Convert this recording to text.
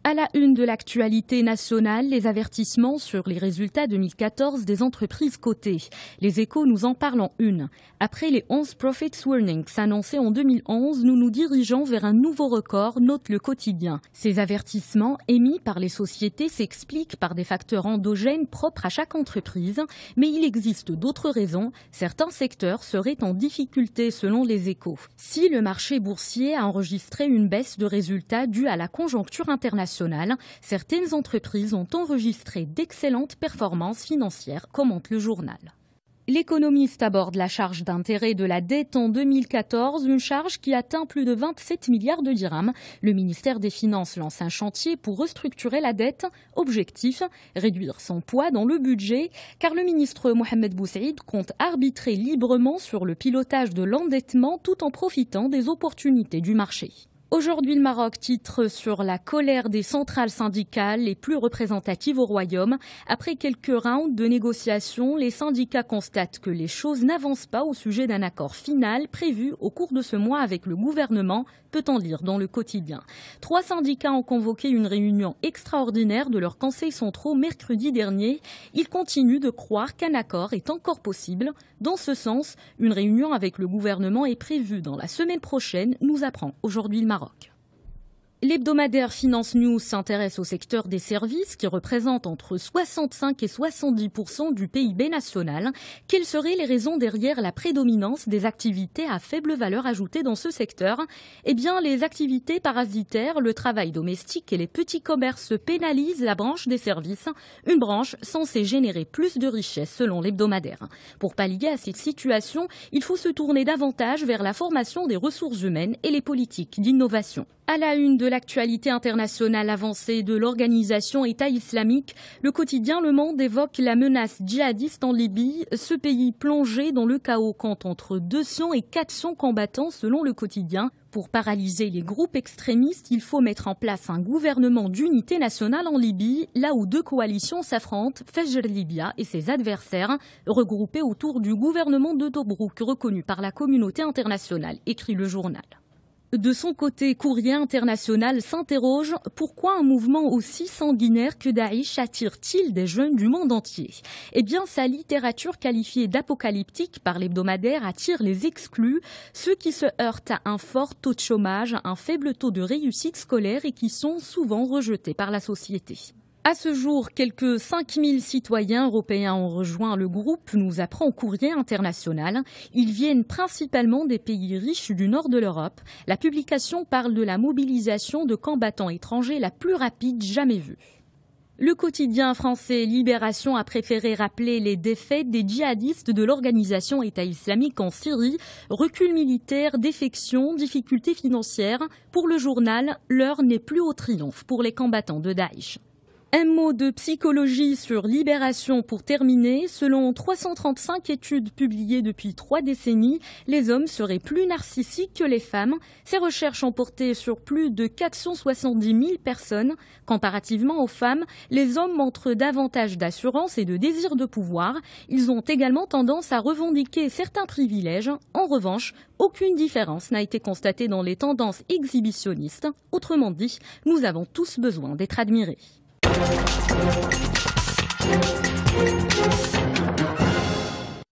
À la une de l'actualité nationale, les avertissements sur les résultats 2014 des entreprises cotées. Les Échos nous en parlent en une. Après les 11 Profits Warnings annoncés en 2011, nous nous dirigeons vers un nouveau record, note le quotidien. Ces avertissements émis par les sociétés s'expliquent par des facteurs endogènes propres à chaque entreprise, mais il existe d'autres raisons. Certains secteurs seraient en difficulté selon les Échos. Si le marché boursier a enregistré une baisse de résultats due à la conjoncture internationale, certaines entreprises ont enregistré d'excellentes performances financières, commente le journal. L'économiste aborde la charge d'intérêt de la dette en 2014, une charge qui atteint plus de 27 milliards de dirhams. Le ministère des Finances lance un chantier pour restructurer la dette. Objectif, réduire son poids dans le budget, car le ministre Mohamed Boussaïd compte arbitrer librement sur le pilotage de l'endettement tout en profitant des opportunités du marché. Aujourd'hui, le Maroc titre sur la colère des centrales syndicales les plus représentatives au Royaume. Après quelques rounds de négociations, les syndicats constatent que les choses n'avancent pas au sujet d'un accord final prévu au cours de ce mois avec le gouvernement, peut-on lire dans le quotidien. 3 syndicats ont convoqué une réunion extraordinaire de leurs conseils centraux mercredi dernier. Ils continuent de croire qu'un accord est encore possible. Dans ce sens, une réunion avec le gouvernement est prévue dans la semaine prochaine, nous apprend aujourd'hui le Maroc. L'hebdomadaire Finance News s'intéresse au secteur des services qui représente entre 65 et 70% du PIB national. Quelles seraient les raisons derrière la prédominance des activités à faible valeur ajoutée dans ce secteur ? Eh bien, les activités parasitaires, le travail domestique et les petits commerces pénalisent la branche des services, une branche censée générer plus de richesses selon l'hebdomadaire. Pour pallier à cette situation, il faut se tourner davantage vers la formation des ressources humaines et les politiques d'innovation. À la une de l'actualité internationale avancée de l'organisation État islamique, le quotidien Le Monde évoque la menace djihadiste en Libye. Ce pays plongé dans le chaos compte entre 200 et 400 combattants selon le quotidien. Pour paralyser les groupes extrémistes, il faut mettre en place un gouvernement d'unité nationale en Libye, là où 2 coalitions s'affrontent, Fajr Libya et ses adversaires, regroupés autour du gouvernement de Tobrouk reconnu par la communauté internationale, écrit le journal. De son côté, Courrier International s'interroge « Pourquoi un mouvement aussi sanguinaire que Daesh attire-t-il des jeunes du monde entier ?» Eh bien, sa littérature qualifiée d'apocalyptique par l'hebdomadaire attire les exclus, ceux qui se heurtent à un fort taux de chômage, un faible taux de réussite scolaire et qui sont souvent rejetés par la société. À ce jour, quelques 5000 citoyens européens ont rejoint le groupe, nous apprend Courrier International. Ils viennent principalement des pays riches du nord de l'Europe. La publication parle de la mobilisation de combattants étrangers la plus rapide jamais vue. Le quotidien français Libération a préféré rappeler les défaites des djihadistes de l'organisation État islamique en Syrie, recul militaire, défection, difficultés financières. Pour le journal, l'heure n'est plus au triomphe pour les combattants de Daesh. Un mot de psychologie sur Libération pour terminer. Selon 335 études publiées depuis 3 décennies, les hommes seraient plus narcissiques que les femmes. Ces recherches ont porté sur plus de 470 000 personnes. Comparativement aux femmes, les hommes montrent davantage d'assurance et de désir de pouvoir. Ils ont également tendance à revendiquer certains privilèges. En revanche, aucune différence n'a été constatée dans les tendances exhibitionnistes. Autrement dit, nous avons tous besoin d'être admirés.